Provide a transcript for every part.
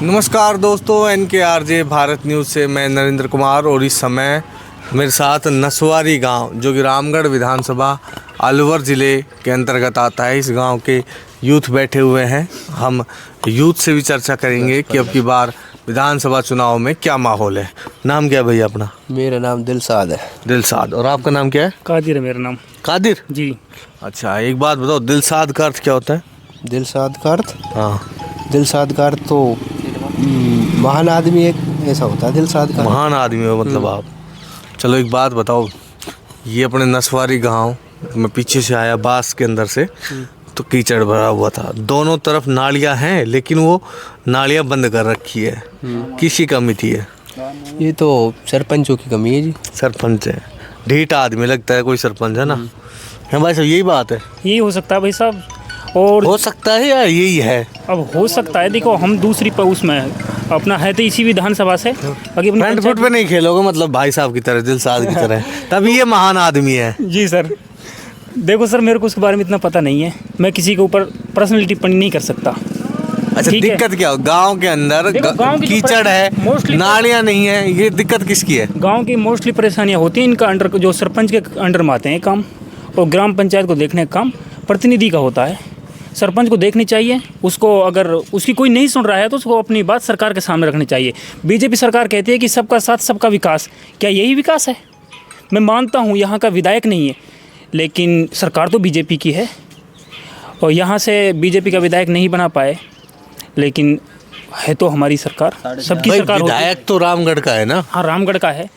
नमस्कार दोस्तों, NKRJ Bharat news से मैं नरेंद्र कुमार और इस समय मेरे साथ नसवारी गांव जो कि रामगढ़ विधानसभा अलवर ज़िले के अंतर्गत आता है, इस गांव के यूथ बैठे हुए हैं। हम यूथ से भी चर्चा करेंगे कि अब की बार विधानसभा चुनाव में क्या माहौल है। नाम क्या है भैया अपना? मेरा नाम दिलसाद है। दिलसाद। और आपका नाम क्या है? कादिर है मेरा नाम। कादिर जी। अच्छा, एक बात बताओ, दिलसाद का अर्थ क्या होता है? दिलसाद का अर्थ? हाँ, दिलसाद का अर्थ तो महान आदमी एक ऐसा होता है। दिलसाद का महान आदमी हो मतलब आप। चलो एक बात बताओ, ये अपने नसवारी गांव में पीछे से आया बास के अंदर से, तो कीचड़ भरा हुआ था, दोनों तरफ नालियां हैं लेकिन वो नालियां बंद कर रखी है। किसी कमी थी है? ये तो सरपंचों की कमी है जी। सरपंच है, ढीठ आदमी लगता है कोई सरपंच, है ना? है भाई साहब, यही बात है? यही हो सकता है भाई साहब, और हो सकता है या यही है? अब हो सकता है। देखो, हम दूसरी पर उसमें अपना है तो इसी विधानसभा से, बाकी अपनी फ्रंट फुट पे नहीं खेलोगे मतलब भाई साहब की तरह, दिलसाद की तरह, तभी ये महान आदमी है। जी सर। देखो सर, मेरे को उसके बारे में इतना पता नहीं है, मैं किसी के ऊपर पर्सनली टिप्पणी नहीं कर सकता। अच्छा, ठीक है। दिक्कत क्या हो? गांव के अंदर देखो, गांव की जो कीचड़ है, mostly- नालियां नहीं है, ये दिक्कत किसकी है? गांव की मोस्टली परेशानियां होती हैं इनका अंडर, जो सरपंच के अंडर में आते हैं काम, और ग्राम पंचायत को देखने का काम प्रतिनिधि का होता है। सरपंच को देखनी चाहिए, उसको अगर उसकी कोई नहीं सुन रहा है तो उसको अपनी बात सरकार के सामने रखनी चाहिए। बीजेपी सरकार कहती है कि सबका साथ सबका विकास, क्या यही विकास है? मैं मानता हूँ यहाँ का विधायक नहीं है, लेकिन सरकार तो बीजेपी की है, और यहाँ से बीजेपी का विधायक नहीं बना पाए, लेकिन है तो हमारी सरकार, सबकी भाई, सरकार होती है। विधायक तो रामगढ़ का है ना? हाँ, रामगढ़ का है।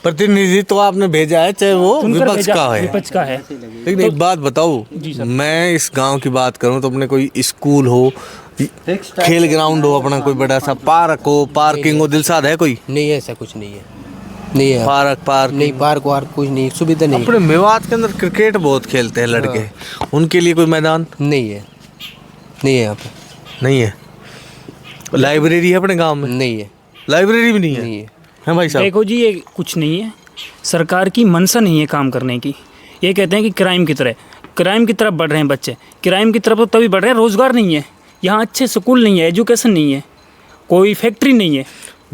प्रतिनिधि तो आपने भेजा है, चाहे वो चुनकर विपक्ष भेजा, का है। विपक्ष का है। लेकिन एक बात बताओ, जी सर। मैं इस गांव की बात करूं तो अपने कोई स्कूल हो, खेल ग्राउंड हो, अपना कोई बड़ा सा पार्क हो, पार्किंग हो, दिलसाद है कोई? नहीं है, ऐसा कुछ नहीं है। नहीं है पार्क नहीं, पार्क वार्क कुछ नहीं, सुविधा नहीं अपने मेवात के अंदर क्रिकेट बहुत खेलते हैं लड़के, उनके लिए कोई मैदान नहीं है। नहीं है यहाँ पे। नहीं है। लाइब्रेरी है अपने गांव में? नहीं है। लाइब्रेरी भी नहीं है? नहीं है। है भाई साहब? देखो जी, ये कुछ नहीं है, सरकार की मंशा नहीं है काम करने की। ये कहते हैं कि क्राइम की तरफ बढ़ रहे हैं बच्चे। क्राइम की तरफ तो तभी बढ़ रहे हैं, रोज़गार नहीं है यहाँ, अच्छे स्कूल नहीं है, एजुकेशन नहीं है, कोई फैक्ट्री नहीं है।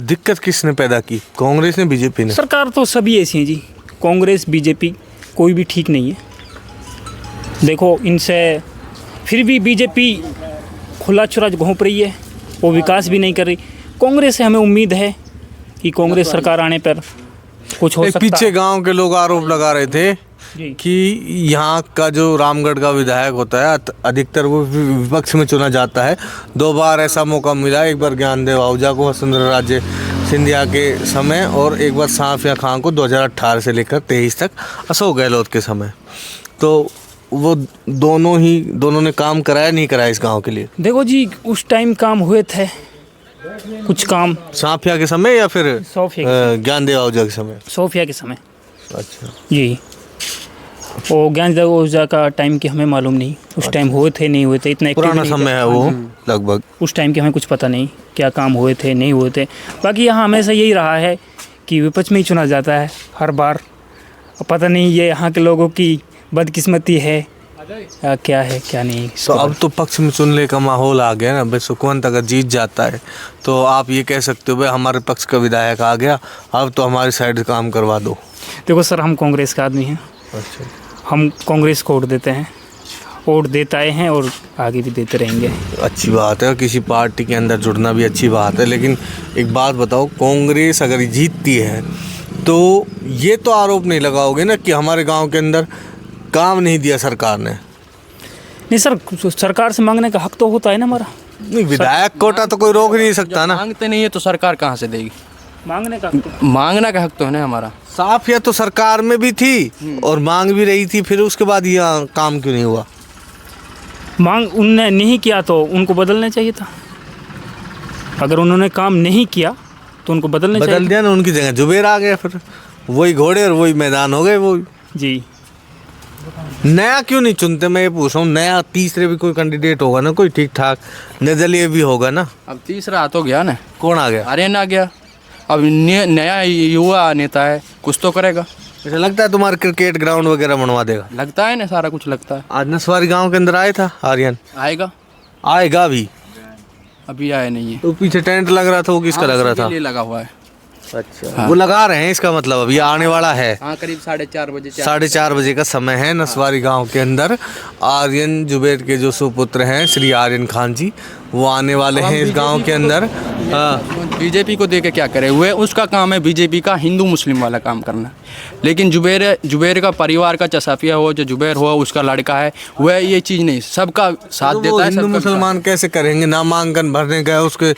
दिक्कत किसने पैदा की, कांग्रेस ने, बीजेपी ने? सरकार तो सभी ऐसी हैं जी, कांग्रेस बीजेपी कोई भी ठीक नहीं है। देखो, इनसे फिर भी बीजेपी खुला छुरा घोंप रही है, वो विकास भी नहीं कर रही। कांग्रेस से हमें उम्मीद है कि कांग्रेस सरकार आने पर कुछ हो सकता है। पीछे गांव के लोग आरोप लगा रहे थे जी। कि यहाँ का जो रामगढ़ का विधायक होता है अधिकतर वो विपक्ष में चुना जाता है। 2 बार ऐसा मौका मिला, एक बार ज्ञानदेव आहूजा को वसुंधरा राजे सिंधिया के समय, और एक बार साफिया खान को 2018 से लेकर 23 तक अशोक गहलोत के समय। तो वो दोनों ने काम कराया नहीं कराया इस गांव के लिए? देखो जी, उस टाइम काम हुए थे कुछ काम, साफिया के समय या फिर ज्ञानदेव आहूजा के समय? सोफिया के समय। अच्छा जी, वो ज्ञानदेव आहूजा का टाइम की हमें मालूम नहीं, उस टाइम हुए थे नहीं हुए थे, इतना active पुराना नहीं थे। समय है वो लगभग। उस टाइम के हमें कुछ पता नहीं क्या काम हुए थे नहीं हुए थे। बाकी यहाँ हमेशा यही रहा है कि विपक्ष में ही चुना जाता है हर बार। पता नहीं ये यहाँ के लोगों की बदकिस्मती है या क्या है क्या नहीं। तो अब तो पक्ष में चुनने का माहौल आ गया ना भाई। सुखवंत अगर जीत जाता है तो आप ये कह सकते हो भाई हमारे पक्ष का विधायक आ गया, अब तो हमारी साइड काम करवा दो। देखो सर, हम कांग्रेस का आदमी हैं। अच्छा, हम कांग्रेस को वोट देते हैं, वोट देते आए हैं और आगे भी देते रहेंगे। अच्छी बात है, और किसी पार्टी के अंदर जुड़ना भी अच्छी बात है। लेकिन एक बात बताओ, कांग्रेस अगर जीतती है तो ये तो आरोप नहीं लगाओगे ना कि हमारे गांव के अंदर काम नहीं दिया सरकार ने? नहीं सर, सरकार से मांगने का हक तो होता है ना हमारा। नहीं, विधायक कोटा तो कोई रोक नहीं सकता ना। मांगते नहीं है तो सरकार कहाँ से देगी? मांगने का मांगना का हक तो है ना हमारा। साफिया तो सरकार में भी थी और मांग भी रही थी, फिर उसके बाद ये काम क्यों नहीं हुआ? मांग उनने नहीं किया तो उनको बदलना चाहिए था। अगर उन्होंने काम नहीं किया तो उनको बदलना चाहिए। बदल दिया ना, उनकी जगह जुबेर आ गया, फिर वही घोड़े और वही मैदान हो गए वो। जी। नया क्यों नहीं चुनते, मैं ये पूछ रहा हूँ। नया तीसरे भी कोई कैंडिडेट होगा ना, कोई ठीक ठाक निर्दलीय भी होगा ना। अब तीसरा आ तो गया ना। कौन आ गया? आर्यन आ गया। अब नया युवा नेता है, कुछ तो करेगा। ऐसा लगता है तुम्हारा क्रिकेट ग्राउंड वगैरह बनवा देगा? लगता है ना, सारा कुछ लगता है। आज नसवारी गांव के अंदर आया था आर्यन? आएगा। आएगा भी? अभी आया नहीं है। तो पीछे टेंट लग रहा था, वो किसका लग रहा उसी था? के लिए लगा हुआ है। अच्छा, वो लगा रहे हैं, इसका मतलब अभी आने वाला है। हाँ, करीब 4:30 बजे। 4:30 बजे का समय है। नसवारी गांव के अंदर आर्यन जुबैर के जो सुपुत्र हैं श्री आर्यन खान जी, वो आने वाले हैं इस गांव के अंदर। हाँ, बीजेपी को देके क्या करे हुए, उसका काम है बीजेपी का हिंदू मुस्लिम वाला काम करना। लेकिन जुबैर का परिवार का चसाफिया हो, जो जुबैर हो उसका लड़का है, वह ये चीज़ नहीं, सबका साथ तो वो देता है। हिंदू मुसलमान कैसे करेंगे? नामांकन भरने गए, उसके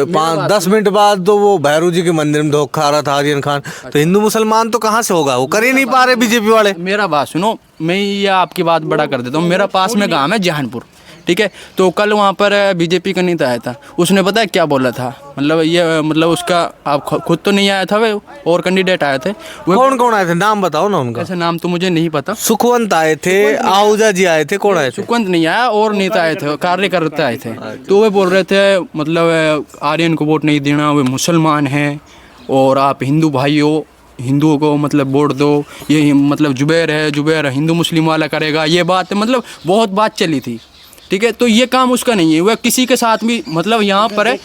5-10 मिनट बाद तो वो भैरू जी के मंदिर में धोखा रहा था आर्यन खान। तो हिंदू मुसलमान तो कहाँ से होगा? वो कर ही नहीं पा रहे बीजेपी वाले। मेरा बात सुनो, मैं ये आपकी बात बड़ा कर देता हूँ। मेरा पास में गांव है जहानपुर, ठीक है। तो कल वहाँ पर बीजेपी का नेता आया था, उसने पता है क्या बोला था? मतलब उसका, आप खुद तो नहीं आया था वे, और कैंडिडेट आए थे। कौन कौन आए थे? नाम बताओ ना उनका। ऐसे नाम तो मुझे नहीं पता। सुखवंत आए थे, आहूजा जी आए थे, कौन आए थे? सुखवंत नहीं आया, और नेता आए थे, कार्यकर्ता आए थे। तो वे बोल रहे थे मतलब आर्यन को वोट नहीं देना, वे मुसलमान हैं और आप हिंदू भाई हो, हिंदुओं को मतलब वोट दो, ये मतलब जुबैर है, जुबैर हिंदू मुस्लिम वाला करेगा, ये बात मतलब बहुत बात चली थी, ठीक है। तो ये काम उसका नहीं है, वह किसी के साथ भी मतलब यहाँ पर है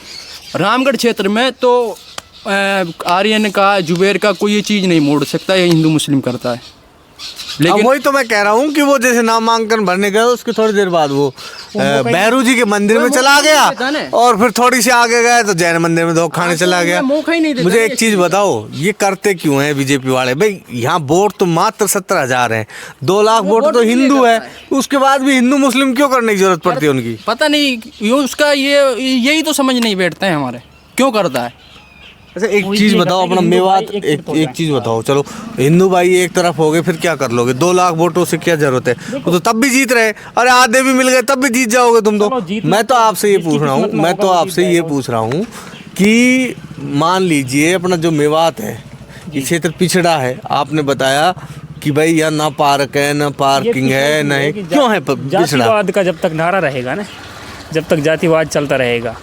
रामगढ़ क्षेत्र में तो आर्यन का, जुबैर का कोई ये चीज़ नहीं मोड़ सकता, ये हिंदू मुस्लिम करता है। लेकिन वही तो मैं कह रहा हूँ कि वो जैसे नामांकन भरने गए, उसके थोड़ी देर बाद वो भैरू जी के मंदिर में चला गया, और फिर थोड़ी सी आगे गए तो जैन मंदिर में धोखा खाने चला गया। मुझे एक चीज बताओ, ये करते क्यों हैं बीजेपी वाले? भाई यहाँ वोट तो मात्र 17,000 हैं, 2 लाख वोट तो हिंदू है, उसके बाद भी हिंदू मुस्लिम क्यों करने की जरूरत पड़ती है उनकी? पता नहीं, यूँ उसका यही तो समझ नहीं बैठते हैं हमारे, क्यों करता है। अच्छा, एक चीज बताओ, अपना मेवात एक चीज बताओ, चलो हिंदू भाई एक तरफ हो गए, फिर क्या कर लोगे? 2 लाख वोटों से क्या जरूरत है? वो तो तब भी जीत रहे, अरे आधे भी मिल गए तब भी जीत जाओगे तुम तो। मैं तो आपसे ये पूछ रहा हूँ कि मान लीजिए अपना जो मेवात है, ये क्षेत्र पिछड़ा है, आपने बताया कि भाई यहाँ ना पार्क है, ना पार्किंग है, नहीं, क्यों है पिछड़ा? जातिवाद का जब तक नारा रहेगा ना, जब तक जातिवाद चलता रहेगा,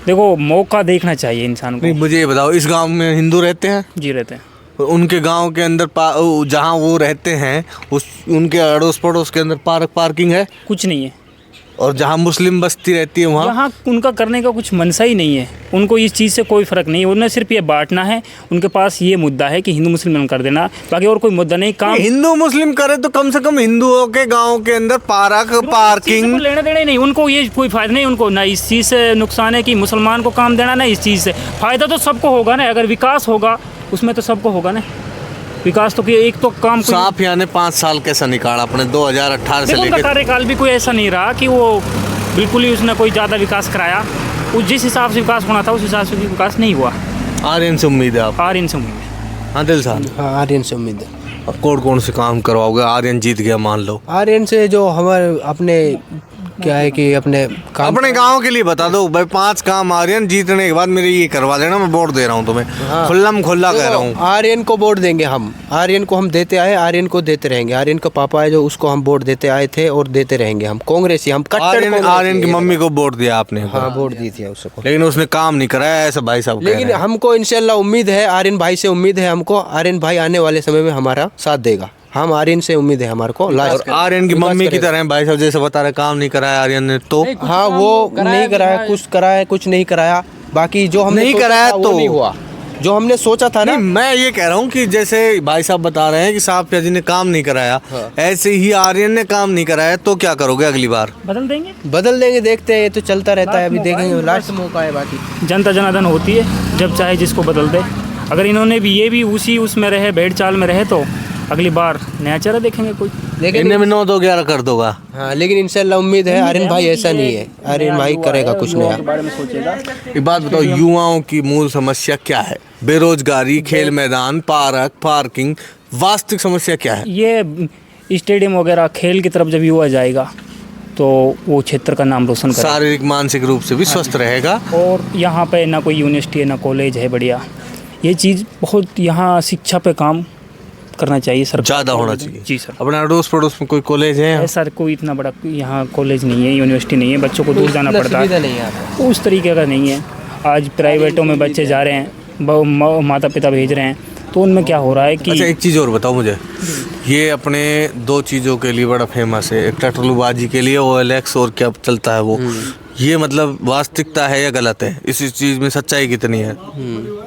देखो मौका देखना चाहिए इंसान को। नहीं, मुझे ये बताओ, इस गांव में हिंदू रहते हैं? जी रहते हैं। उनके गांव के अंदर जहां वो रहते हैं, उनके अड़ोस पड़ोस के अंदर पार्किंग है? कुछ नहीं है। और जहाँ मुस्लिम बस्ती रहती है वहाँ यहाँ उनका करने का कुछ मनसा ही नहीं है, उनको इस चीज़ से कोई फ़र्क नहीं है, उन्हें सिर्फ ये बांटना है। उनके पास ये मुद्दा है कि हिंदू मुस्लिम कर देना, बाकी और कोई मुद्दा नहीं। काम हिंदू मुस्लिम करे तो कम से कम हिंदुओं के गांव के अंदर पार्किंग लेना देना ही नहीं, उनको ये कोई फ़ायदा नहीं। उनको ना इस चीज़ से नुकसान है कि मुसलमान को काम देना, ना इस चीज़ से फ़ायदा। तो सबको होगा ना, अगर विकास होगा उसमें तो सबको होगा ना विकास। तो एक तो काम साफिया ने 5 साल कैसा निकाला अपने 2018 से लेकर? कार्यकाल भी कोई ऐसा नहीं रहा कि वो बिल्कुल ही उसने कोई ज़्यादा विकास कराया। वो जिस हिसाब से विकास होना था उस हिसाब से विकास नहीं हुआ। आर्यन से उम्मीद है आप? आर्यन से उम्मीद है। हाँ दिल साहब? हाँ, आर्यन से उम्मीद है। अब कौन से काम करवाओगे? आर्यन जीत गया मान लो, आर्यन से जो हमारे अपने क्या है कि अपने गांव के लिए बता दो भाई, 5 काम आर्यन जीतने के बाद मेरे ये करवा देना, मैं वोट दे रहा हूँ तुम्हें। हाँ। खुल्ला कह रहा हूँ, आर्यन को वोट देंगे हम। आर्यन को हम देते आए, आर्यन को देते रहेंगे। आर्यन का पापा है जो, उसको हम वोट देते आए थे और देते रहेंगे हम। कांग्रेसी, हम कट्टर आर्यन की मम्मी को वोट दिया आपने? हाँ, वोट दी थी उसको, लेकिन उसने काम नहीं कराया ऐसा भाई साहब। लेकिन हमको इंशाल्लाह उम्मीद है, आर्यन भाई से उम्मीद है हमको। आर्यन भाई आने वाले समय में हमारा साथ देगा। हम आर्यन से उम्मीद है हमारे को। और आर्यन की मम्मी की तरह भाई साहब जैसे बता रहे, काम नहीं कराया आर्यन ने तो? हाँ, वो नहीं कराया, कुछ कराया, कुछ नहीं कराया। बाकी जो हमने नहीं कराया तो नहीं हुआ जो हमने सोचा था ना। मैं ये कह रहा हूँ कि जैसे भाई साहब बता रहे हैं कि साफिया जी ने काम नहीं कराया, ऐसे ही आर्यन ने काम नहीं कराया, तो क्या करोगे अगली बार? बदल देंगे, देखते हैं, ये तो चलता रहता है, अभी देखेंगे, लास्ट मौका है। बाकी जनता जनार्दन होती है, जब चाहे जिसको बदल दे। अगर इन्होंने भी ये भी उसी उसमें रहे, भेड़ चाल में रहे, तो अगली बार नया चेहरा देखेंगे कोई। लेकिन इनमें 9-2-11 कर दोगा। हाँ, लेकिन इंशाल्लाह उम्मीद है। आर्यन भाई ऐसा नहीं है, आर्यन भाई करेगा कुछ नया। एक बात बताओ, युवाओं की मूल समस्या क्या है? बेरोजगारी, खेल मैदान, पार्किंग, वास्तविक समस्या क्या है? ये स्टेडियम वगैरह, खेल की तरफ जब युवा जाएगा तो वो क्षेत्र का नाम रोशन करेगा, शारीरिक मानसिक रूप से भी स्वस्थ रहेगा। और यहाँ पे ना कोई यूनिवर्सिटी है, ना कॉलेज है बढ़िया। ये चीज़ बहुत, यहाँ शिक्षा पे काम करना चाहिए सर, ज़्यादा होना चाहिए। जी सर। अपने अड़ोस पड़ोस में कोई कॉलेज है? सर कोई इतना बड़ा यहाँ कॉलेज नहीं है, यूनिवर्सिटी नहीं है, बच्चों को दूर जाना पड़ता है, उस तरीके का नहीं है। आज प्राइवेटों में बच्चे जा रहे हैं, माता पिता भेज रहे हैं, तो उनमें क्या हो रहा है कि। अच्छा, एक चीज़ और बताओ मुझे, ये अपने 2 चीज़ों के लिए बड़ा फेमस है, एक टटलूबाजी के लिए OLX, और क्या चलता है वो, ये मतलब वास्तविकता है या गलत है, इस चीज़ में सच्चाई कितनी है?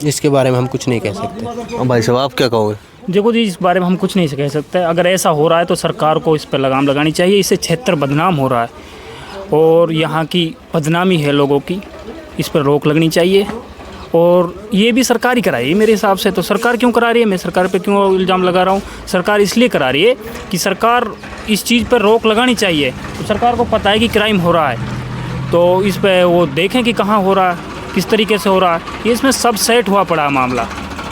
इसके बारे में हम कुछ नहीं कह सकते। भाई साहब आप क्या कहोगे? देखो जी, इस बारे में हम कुछ नहीं कह सकते। अगर ऐसा हो रहा है तो सरकार को इस पर लगाम लगानी चाहिए। इससे क्षेत्र बदनाम हो रहा है और यहाँ की बदनामी है लोगों की, इस पर रोक लगनी चाहिए। और ये भी सरकार ही करा रही है मेरे हिसाब से। तो सरकार क्यों करा रही है, मैं सरकार पे क्यों इल्ज़ाम लगा रहा हूँ? सरकार इसलिए करा रही है कि सरकार इस चीज़ पर रोक लगानी चाहिए। तो सरकार को पता है कि क्राइम हो रहा है, तो इस पर वो देखें कि कहाँ हो रहा है, किस तरीके से हो रहा है। ये इसमें सब सेट हुआ पड़ा है मामला।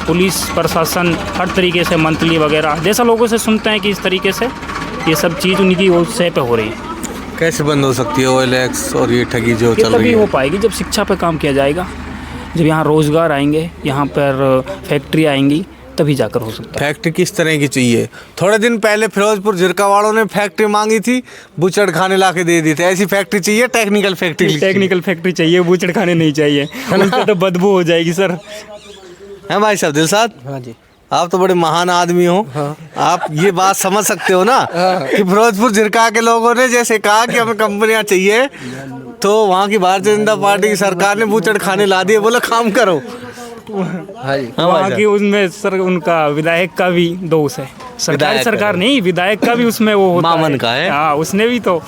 पुलिस प्रशासन हर तरीके से, मंथली वगैरह जैसा लोगों से सुनते हैं कि इस तरीके से ये सब चीज़ उनकी वो सह पे हो रही है। कैसे बंद हो सकती है OLX और ये ठगी जो ये चल रही तभी है? हो पाएगी जब शिक्षा पे काम किया जाएगा, जब यहाँ रोज़गार आएंगे, यहाँ पर फैक्ट्री आएंगी, तभी जाकर हो सकता है। फैक्ट्री किस तरह की चाहिए? थोड़े दिन पहले फिरोजपुर जिरका वालों ने फैक्ट्री मांगी थी, बुचड़ खाने ला के दे दी थी। ऐसी फैक्ट्री चाहिए, टेक्निकल फैक्ट्री? टेक्निकल फैक्ट्री चाहिए, बूचड़ खाने नहीं चाहिए, उनसे तो बदबू हो जाएगी सर। है भाई साहब दिलशाद? हाँ जी। आप तो बड़े महान आदमी हो। हाँ। आप ये बात समझ सकते हो ना कि फिरोजपुर जिरका के लोगों ने जैसे कहा कि हमें कंपनियां चाहिए, तो वहाँ की भारतीय जनता पार्टी की सरकार ने बूचड़ खाने ला दिए, बोला काम करो। हाँ जी। वहाँ की उसमें सर उनका विधायक का भी दोष है, सरकारी सरकार नहीं, विधायक का भी उसमें वो होता मामन का है। हाँ, उसने भी तो,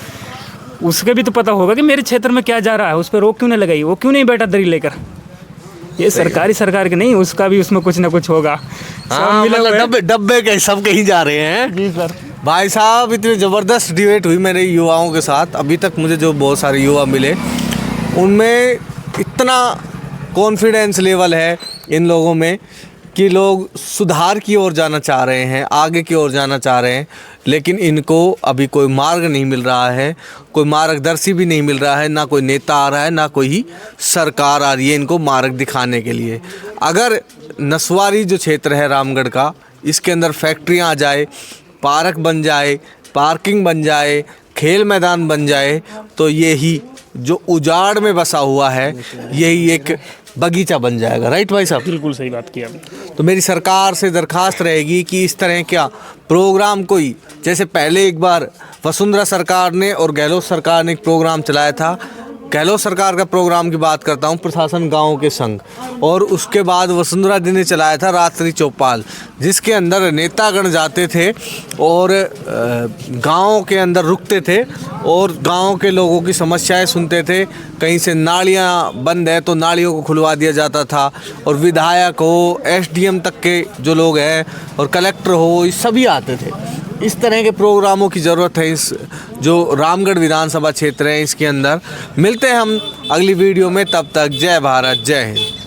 उसके भी तो पता होगा कि मेरे क्षेत्र में क्या जा रहा है, उस पर रोक क्यों नहीं लगाई, वो क्यों नहीं बैठा दरी लेकर। ये सरकारी सरकार के नहीं, उसका भी उसमें कुछ ना कुछ होगा। हाँ, मतलब डब्बे के सब कहीं जा रहे हैं। जी सर। भाई साहब इतनी ज़बरदस्त डिबेट हुई मेरे युवाओं के साथ। अभी तक मुझे जो बहुत सारे युवा मिले, उनमें इतना कॉन्फिडेंस लेवल है इन लोगों में कि लोग सुधार की ओर जाना चाह रहे हैं, आगे की ओर जाना चाह रहे हैं, लेकिन इनको अभी कोई मार्ग नहीं मिल रहा है, कोई मार्गदर्शी भी नहीं मिल रहा है, ना कोई नेता आ रहा है, ना कोई सरकार आ रही है इनको मार्ग दिखाने के लिए। अगर नसवारी जो क्षेत्र है रामगढ़ का, इसके अंदर फैक्ट्रियाँ आ जाए, पार्क बन जाए, पार्किंग बन जाए, खेल मैदान बन जाए, तो यही जो उजाड़ में बसा हुआ है यही एक बगीचा बन जाएगा। राइट भाई साहब? बिल्कुल सही बात की आपने। तो मेरी सरकार से दरखास्त रहेगी कि इस तरह क्या प्रोग्राम कोई, जैसे पहले एक बार वसुंधरा सरकार ने और गहलोत सरकार ने एक प्रोग्राम चलाया था। गहलोत सरकार का प्रोग्राम की बात करता हूँ, प्रशासन गाँव के संग, और उसके बाद वसुंधरा जी ने चलाया था रात्रि चौपाल, जिसके अंदर नेतागण जाते थे और गाँव के अंदर रुकते थे और गाँव के लोगों की समस्याएं सुनते थे। कहीं से नालियाँ बंद है तो नालियों को खुलवा दिया जाता था, और विधायक हो, SDM तक के जो लोग हैं और कलेक्टर हो, ये सभी आते थे। इस तरह के प्रोग्रामों की ज़रूरत है इस जो रामगढ़ विधानसभा क्षेत्र है इसके अंदर। मिलते हैं हम अगली वीडियो में, तब तक जय भारत, जय हिंद।